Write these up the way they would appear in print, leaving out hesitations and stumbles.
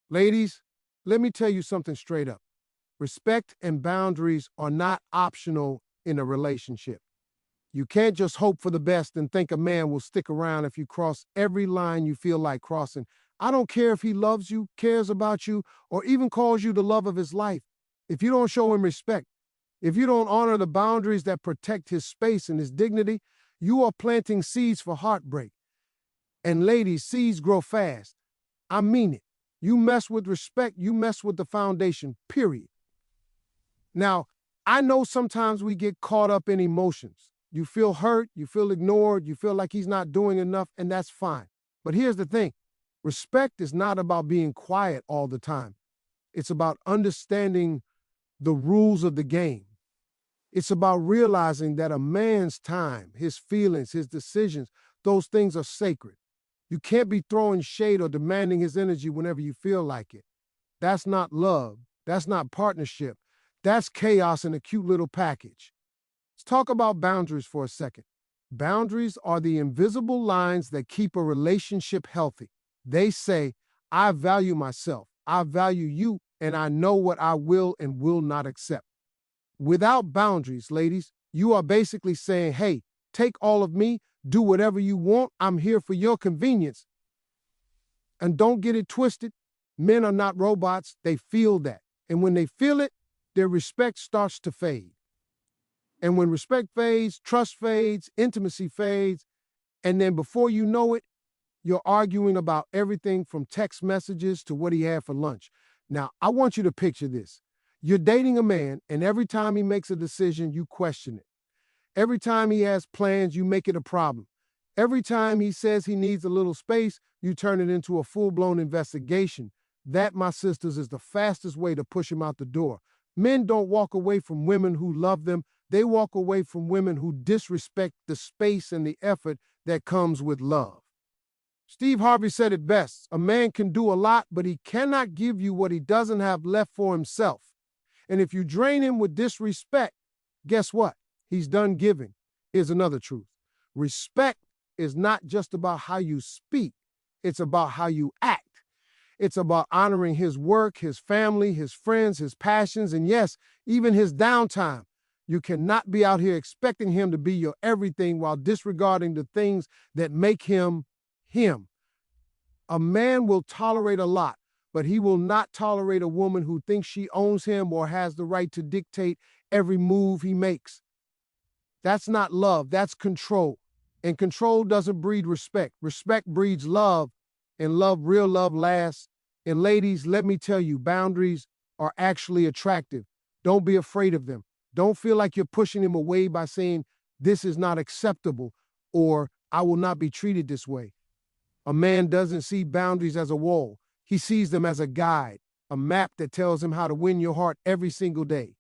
Ladies, let me tell you something straight up. Respect and boundaries are not optional in a relationship. You can't just hope for the best and think a man will stick around if you cross every line you feel like crossing. I don't care if he loves you, cares about you, or even calls you the love of his life. If you don't show him respect, if you don't honor the boundaries that protect his space and his dignity, you are planting seeds for heartbreak. And ladies, seeds grow fast. I mean it. You mess with respect, you mess with the foundation, period. Now, I know sometimes we get caught up in emotions. You feel hurt, you feel ignored, you feel like he's not doing enough, and that's fine. But here's the thing. Respect is not about being quiet all the time. It's about understanding the rules of the game. It's about realizing that a man's time, his feelings, his decisions, those things are sacred. You can't be throwing shade or demanding his energy whenever you feel like it. That's not love. That's not partnership. That's chaos in a cute little package. Let's talk about boundaries for a second. Boundaries are the invisible lines that keep a relationship healthy. They say, I value myself, I value you, and I know what I will and will not accept. Without boundaries, ladies, you are basically saying, hey, take all of me, do whatever you want, I'm here for your convenience. And don't get it twisted. Men are not robots, they feel that. And when they feel it, their respect starts to fade. And when respect fades, trust fades, intimacy fades, and then before you know it, you're arguing about everything from text messages to what he had for lunch. Now, I want you to picture this. You're dating a man, and every time he makes a decision, you question it. Every time he has plans, you make it a problem. Every time he says he needs a little space, you turn it into a full-blown investigation. That, my sisters, is the fastest way to push him out the door. Men don't walk away from women who love them. They walk away from women who disrespect the space and the effort that comes with love. Steve Harvey said it best. A man can do a lot, but he cannot give you what he doesn't have left for himself. And if you drain him with disrespect, guess what? He's done giving. Here's another truth. Respect is not just about how you speak. It's about how you act. It's about honoring his work, his family, his friends, his passions, and yes, even his downtime. You cannot be out here expecting him to be your everything while disregarding the things that make him him. A man will tolerate a lot, but he will not tolerate a woman who thinks she owns him or has the right to dictate every move he makes. That's not love, that's control. And control doesn't breed respect. Respect breeds love, and love, real love, lasts. And ladies, let me tell you, boundaries are actually attractive. Don't be afraid of them. Don't feel like you're pushing him away by saying, this is not acceptable, or I will not be treated this way. A man doesn't see boundaries as a wall. He sees them as a guide, a map that tells him how to win your heart every single day.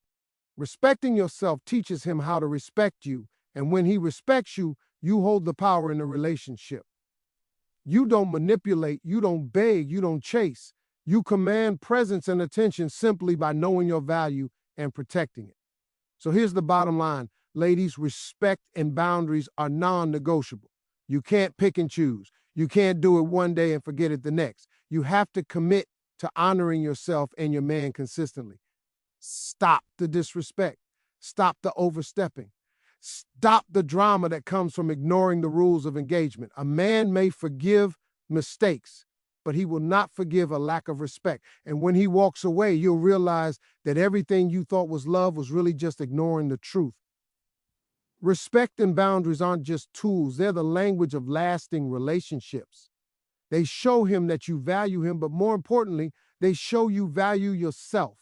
Respecting yourself teaches him how to respect you, and when he respects you, you hold the power in the relationship. You don't manipulate, you don't beg, you don't chase. You command presence and attention simply by knowing your value and protecting it. So here's the bottom line. Ladies, respect and boundaries are non-negotiable. You can't pick and choose. You can't do it one day and forget it the next. You have to commit to honoring yourself and your man consistently. Stop the disrespect. Stop the overstepping. Stop the drama that comes from ignoring the rules of engagement. A man may forgive mistakes, but he will not forgive a lack of respect. And when he walks away, you'll realize that everything you thought was love was really just ignoring the truth. Respect and boundaries aren't just tools. They're the language of lasting relationships. They show him that you value him, but more importantly, they show you value yourself.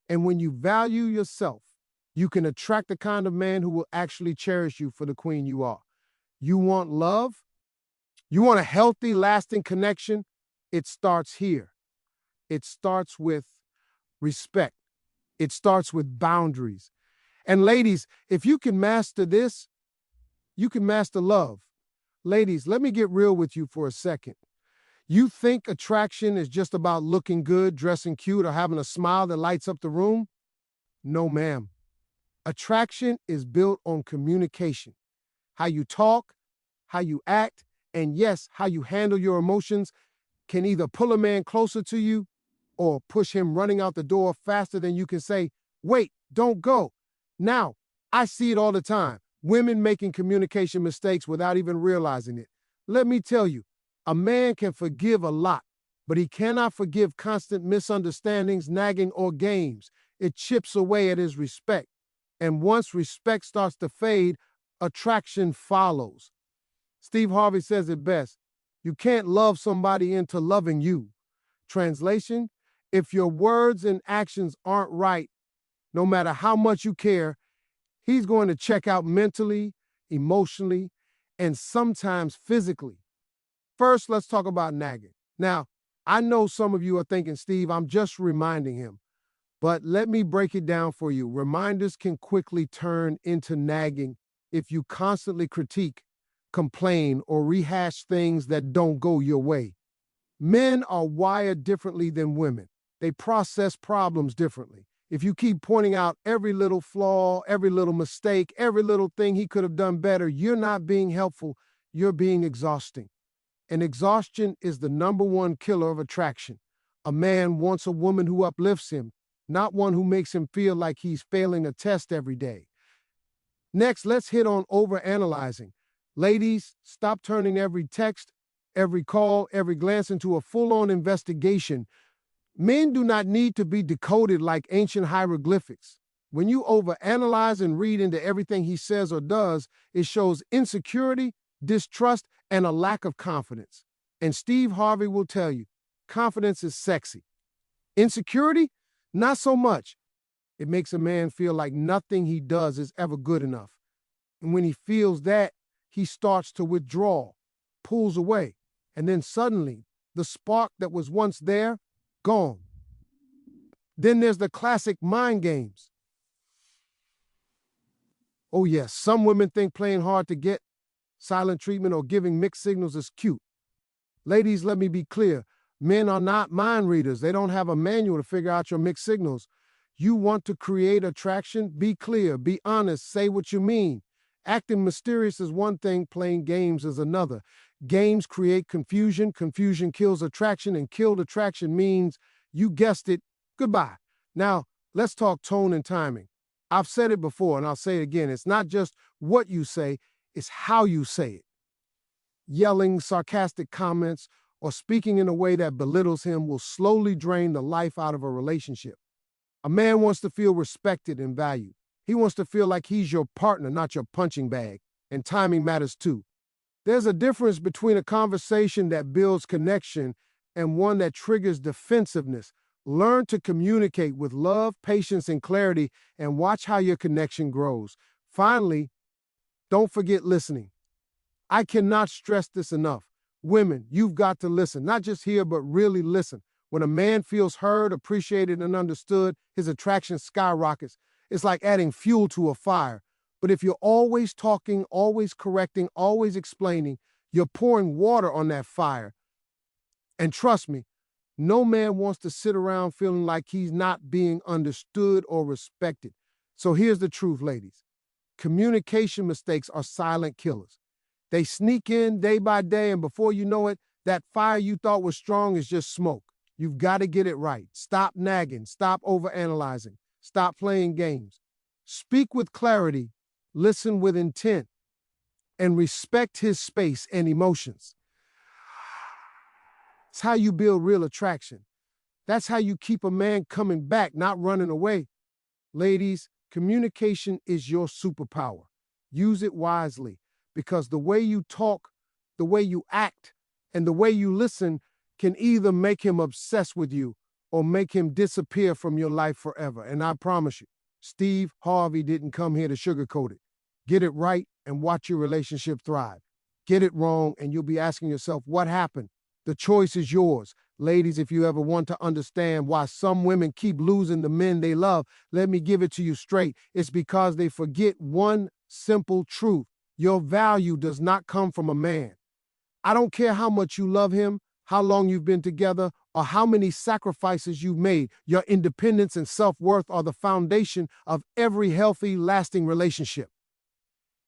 And when you value yourself, you can attract the kind of man who will actually cherish you for the queen you are. You want love? You want a healthy, lasting connection? It starts here. It starts with respect. It starts with boundaries. And ladies, if you can master this, you can master love. Ladies, let me get real with you for a second. You think attraction is just about looking good, dressing cute, or having a smile that lights up the room? No, ma'am. Attraction is built on communication. How you talk, how you act, and yes, how you handle your emotions can either pull a man closer to you or push him running out the door faster than you can say, wait, don't go. Now, I see it all the time. Women making communication mistakes without even realizing it. Let me tell you, a man can forgive a lot, but he cannot forgive constant misunderstandings, nagging, or games. It chips away at his respect. And once respect starts to fade, attraction follows. Steve Harvey says it best. You can't love somebody into loving you. Translation, if your words and actions aren't right, no matter how much you care, he's going to check out mentally, emotionally, and sometimes physically. First, let's talk about nagging. Now, I know some of you are thinking, Steve, I'm just reminding him. But let me break it down for you. Reminders can quickly turn into nagging if you constantly critique, complain, or rehash things that don't go your way. Men are wired differently than women. They process problems differently. If you keep pointing out every little flaw, every little mistake, every little thing he could have done better, you're not being helpful, you're being exhausting. And exhaustion is the #1 killer of attraction. A man wants a woman who uplifts him, not one who makes him feel like he's failing a test every day. Next, let's hit on overanalyzing. Ladies, stop turning every text, every call, every glance into a full-on investigation. Men do not need to be decoded like ancient hieroglyphics. When you overanalyze and read into everything he says or does, it shows insecurity, distrust, and a lack of confidence. And Steve Harvey will tell you, confidence is sexy. Insecurity? Not so much. It makes a man feel like nothing he does is ever good enough. And when he feels that, he starts to withdraw, pulls away, and then suddenly, the spark that was once there, gone. Then there's the classic mind games. Oh yes, some women think playing hard to get, silent treatment, or giving mixed signals is cute. Ladies, let me be clear. Men are not mind readers. They don't have a manual to figure out your mixed signals. You want to create attraction? Be clear, be honest, say what you mean. Acting mysterious is one thing, playing games is another. Games create confusion, confusion kills attraction, and killed attraction means, you guessed it, goodbye. Now, let's talk tone and timing. I've said it before, and I'll say it again. It's not just what you say, it's how you say it. Yelling, sarcastic comments, or speaking in a way that belittles him will slowly drain the life out of a relationship. A man wants to feel respected and valued. He wants to feel like he's your partner, not your punching bag, and timing matters too. There's a difference between a conversation that builds connection and one that triggers defensiveness. Learn to communicate with love, patience, and clarity, and watch how your connection grows. Finally, don't forget listening. I cannot stress this enough. Women, you've got to listen, not just hear, but really listen. When a man feels heard, appreciated, and understood, his attraction skyrockets. It's like adding fuel to a fire. But if you're always talking, always correcting, always explaining, you're pouring water on that fire. And trust me, no man wants to sit around feeling like he's not being understood or respected. So here's the truth, ladies. Communication mistakes are silent killers. They sneak in day by day, and before you know it, that fire you thought was strong is just smoke. You've got to get it right. Stop nagging. Stop overanalyzing. Stop playing games. Speak with clarity, listen with intent, and respect his space and emotions. It's how you build real attraction. That's how you keep a man coming back, not running away. Ladies, communication is your superpower. Use it wisely, because the way you talk, the way you act, and the way you listen can either make him obsessed with you or make him disappear from your life forever. And I promise you, Steve Harvey didn't come here to sugarcoat it. Get it right and watch your relationship thrive. Get it wrong and you'll be asking yourself, what happened? The choice is yours. Ladies, if you ever want to understand why some women keep losing the men they love, let me give it to you straight. It's because they forget one simple truth. Your value does not come from a man. I don't care how much you love him, how long you've been together, or how many sacrifices you've made. Your independence and self-worth are the foundation of every healthy, lasting relationship.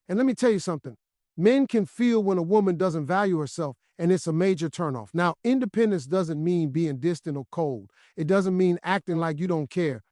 And let me tell you something. Men can feel when a woman doesn't value herself, and it's a major turnoff. Now, independence doesn't mean being distant or cold. It doesn't mean acting like you don't care.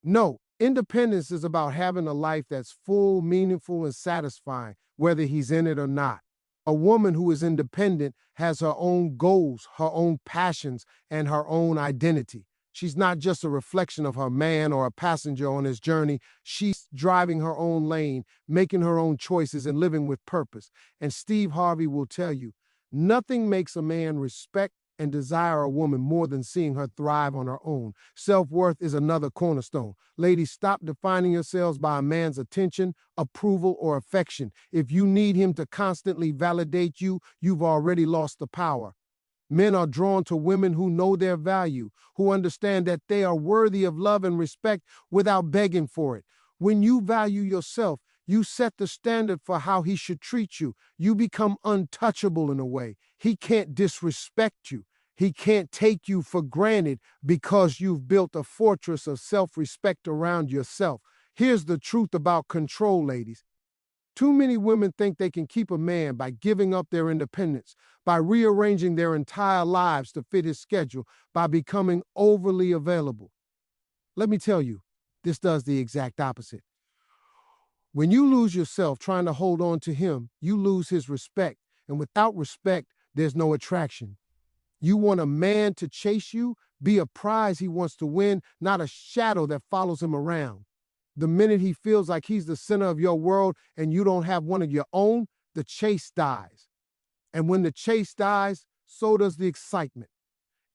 No, independence is about having a life that's full, meaningful, and satisfying, whether he's in it or not. A woman who is independent has her own goals, her own passions, and her own identity. She's not just a reflection of her man or a passenger on his journey. She's driving her own lane, making her own choices, and living with purpose. And Steve Harvey will tell you, nothing makes a man respect and desire a woman more than seeing her thrive on her own. Self-worth is another cornerstone. Ladies, stop defining yourselves by a man's attention, approval, or affection. If you need him to constantly validate you, you've already lost the power. Men are drawn to women who know their value, who understand that they are worthy of love and respect without begging for it. When you value yourself, you set the standard for how he should treat you. You become untouchable in a way. He can't disrespect you. He can't take you for granted because you've built a fortress of self-respect around yourself. Here's the truth about control, ladies. Too many women think they can keep a man by giving up their independence, by rearranging their entire lives to fit his schedule, by becoming overly available. Let me tell you, this does the exact opposite. When you lose yourself trying to hold on to him, you lose his respect. And without respect, there's no attraction. You want a man to chase you, be a prize he wants to win, not a shadow that follows him around. The minute he feels like he's the center of your world and you don't have one of your own, the chase dies. And when the chase dies, so does the excitement.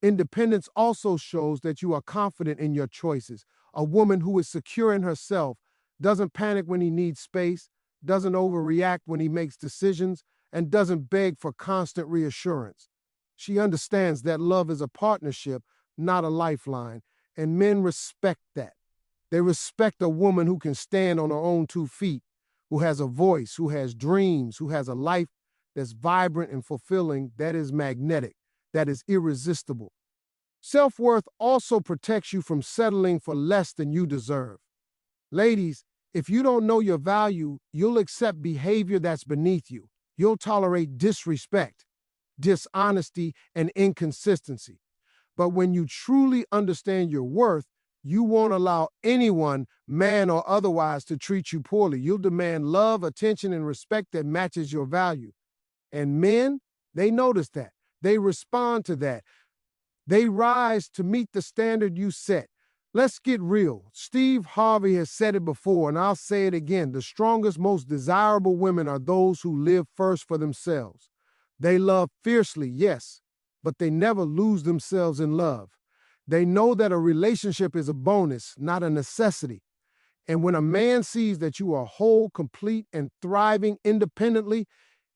Independence also shows that you are confident in your choices. A woman who is secure in herself doesn't panic when he needs space, doesn't overreact when he makes decisions, and doesn't beg for constant reassurance. She understands that love is a partnership, not a lifeline, and men respect that. They respect a woman who can stand on her own 2 feet, who has a voice, who has dreams, who has a life that's vibrant and fulfilling, that is magnetic, that is irresistible. Self-worth also protects you from settling for less than you deserve. Ladies, if you don't know your value, you'll accept behavior that's beneath you. You'll tolerate disrespect, dishonesty, and inconsistency. But when you truly understand your worth, you won't allow anyone, man or otherwise, to treat you poorly. You'll demand love, attention, and respect that matches your value. And men, they notice that. They respond to that. They rise to meet the standard you set. Let's get real. Steve Harvey has said it before, and I'll say it again. The strongest, most desirable women are those who live first for themselves. They love fiercely, yes, but they never lose themselves in love. They know that a relationship is a bonus, not a necessity. And when a man sees that you are whole, complete, and thriving independently,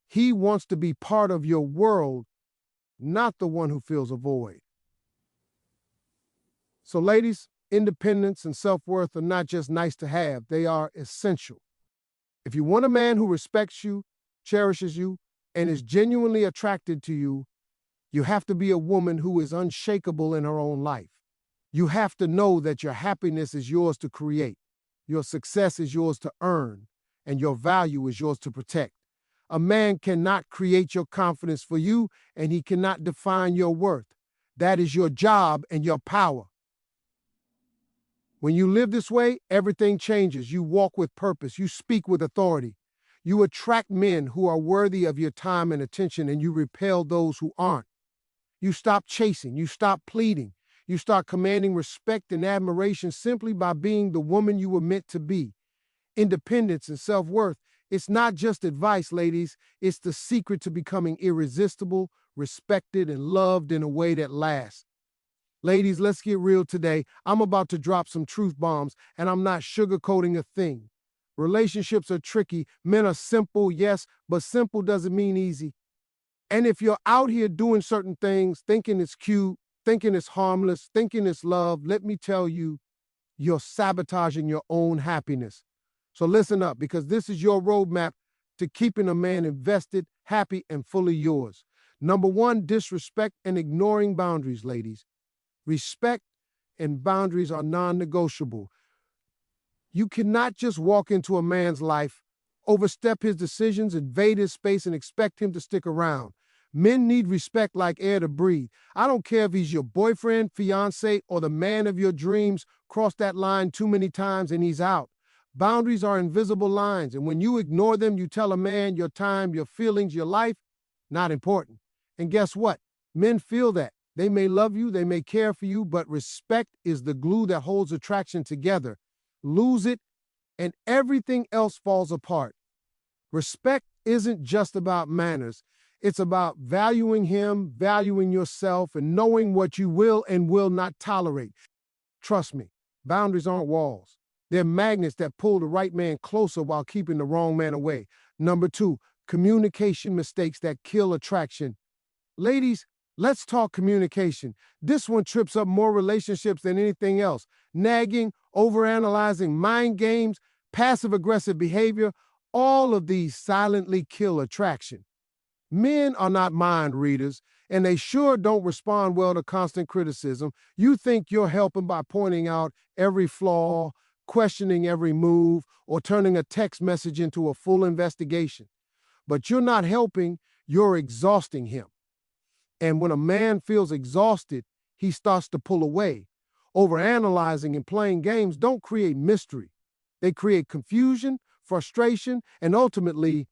he wants to be part of your world, not the one who fills a void. So ladies, independence and self-worth are not just nice to have, they are essential. If you want a man who respects you, cherishes you, and is genuinely attracted to you, you have to be a woman who is unshakable in her own life. You have to know that your happiness is yours to create, your success is yours to earn, and your value is yours to protect. A man cannot create your confidence for you, and he cannot define your worth. That is your job and your power. When you live this way, everything changes. You walk with purpose. You speak with authority. You attract men who are worthy of your time and attention, and you repel those who aren't. You stop chasing. You stop pleading. You start commanding respect and admiration simply by being the woman you were meant to be. Independence and self-worth, it's not just advice, ladies. It's the secret to becoming irresistible, respected, and loved in a way that lasts. Ladies, let's get real today. I'm about to drop some truth bombs, and I'm not sugarcoating a thing. Relationships are tricky. Men are simple, yes, but simple doesn't mean easy. And if you're out here doing certain things, thinking it's cute, thinking it's harmless, thinking it's love, let me tell you, you're sabotaging your own happiness. So listen up, because this is your roadmap to keeping a man invested, happy, and fully yours. Number 1, disrespect and ignoring boundaries, ladies. Respect and boundaries are non-negotiable. You cannot just walk into a man's life overstep his decisions, invade his space, and expect him to stick around. Men need respect like air to breathe. I don't care if he's your boyfriend, fiance, or the man of your dreams. Cross that line too many times and he's out. Boundaries are invisible lines, and when you ignore them, you tell a man your time, your feelings, your life, not important. And guess what? Men feel that. They may love you, they may care for you, but respect is the glue that holds attraction together. Lose it, and everything else falls apart. Respect isn't just about manners. It's about valuing him, valuing yourself, and knowing what you will and will not tolerate. Trust me, boundaries aren't walls. They're magnets that pull the right man closer while keeping the wrong man away. Number 2, communication mistakes that kill attraction. Ladies, let's talk communication. This one trips up more relationships than anything else. Nagging, overanalyzing, mind games, passive-aggressive behavior, all of these silently kill attraction. Men are not mind readers, and they sure don't respond well to constant criticism. You think you're helping by pointing out every flaw, questioning every move, or turning a text message into a full investigation. But you're not helping, you're exhausting him. And when a man feels exhausted, he starts to pull away. Overanalyzing and playing games don't create mystery. They create confusion, frustration, and ultimately,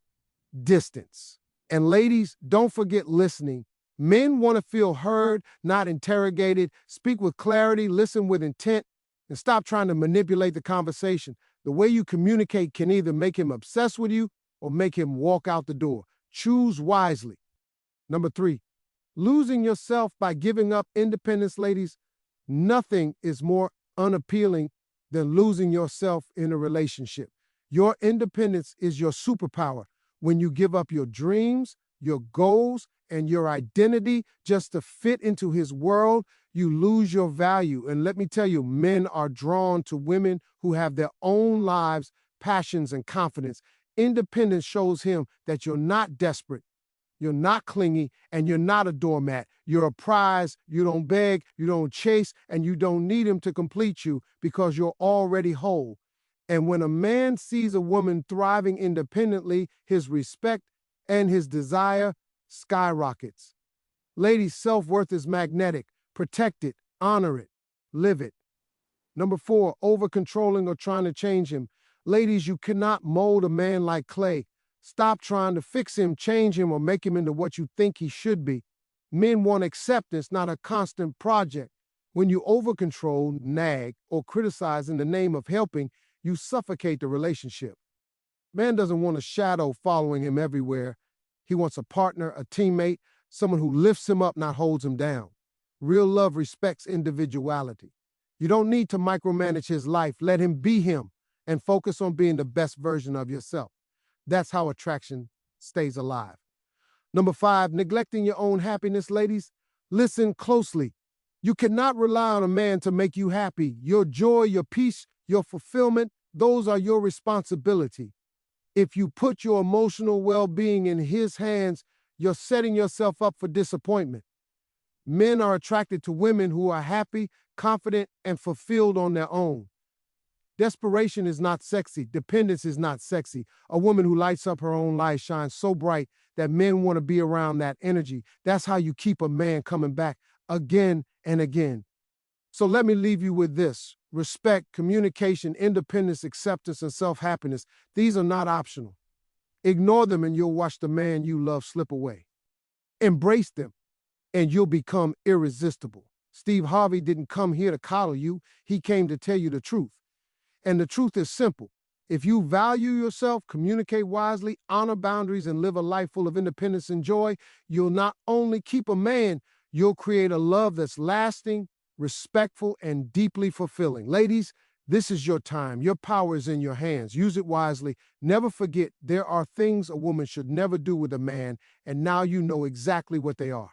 distance. And ladies, don't forget listening. Men want to feel heard, not interrogated. Speak with clarity, listen with intent, and stop trying to manipulate the conversation. The way you communicate can either make him obsessed with you or make him walk out the door. Choose wisely. Number 3, losing yourself by giving up independence. Ladies, nothing is more unappealing than losing yourself in a relationship. Your independence is your superpower. When you give up your dreams, your goals, and your identity just to fit into his world, you lose your value. And let me tell you, men are drawn to women who have their own lives, passions, and confidence. Independence shows him that you're not desperate, you're not clingy, and you're not a doormat. You're a prize. You don't beg, you don't chase, and you don't need him to complete you because you're already whole. And when a man sees a woman thriving independently, his respect and his desire skyrockets. Ladies, self-worth is magnetic. Protect it, honor it, live it. Number 4, over-controlling or trying to change him. Ladies, you cannot mold a man like clay. Stop trying to fix him, change him, or make him into what you think he should be. Men want acceptance, not a constant project. When you over-control, nag, or criticize in the name of helping, you suffocate the relationship. Man doesn't want a shadow following him everywhere. He wants a partner, a teammate, someone who lifts him up, not holds him down. Real love respects individuality. You don't need to micromanage his life. Let him be him and focus on being the best version of yourself. That's how attraction stays alive. Number 5, neglecting your own happiness. Ladies, listen closely. You cannot rely on a man to make you happy. Your joy, your peace, your fulfillment, those are your responsibility. If you put your emotional well-being in his hands, you're setting yourself up for disappointment. Men are attracted to women who are happy, confident, and fulfilled on their own. Desperation is not sexy. Dependence is not sexy. A woman who lights up her own light shines so bright that men want to be around that energy. That's how you keep a man coming back again and again. So let me leave you with this. Respect, communication, independence, acceptance, and self-happiness. These are not optional. Ignore them and you'll watch the man you love slip away. Embrace them and you'll become irresistible. Steve Harvey didn't come here to coddle you. He came to tell you the truth. And the truth is simple. If you value yourself, communicate wisely, honor boundaries, and live a life full of independence and joy, you'll not only keep a man, you'll create a love that's lasting, respectful, and deeply fulfilling. Ladies, this is your time. Your power is in your hands. Use it wisely. Never forget, there are things a woman should never do with a man, and now you know exactly what they are.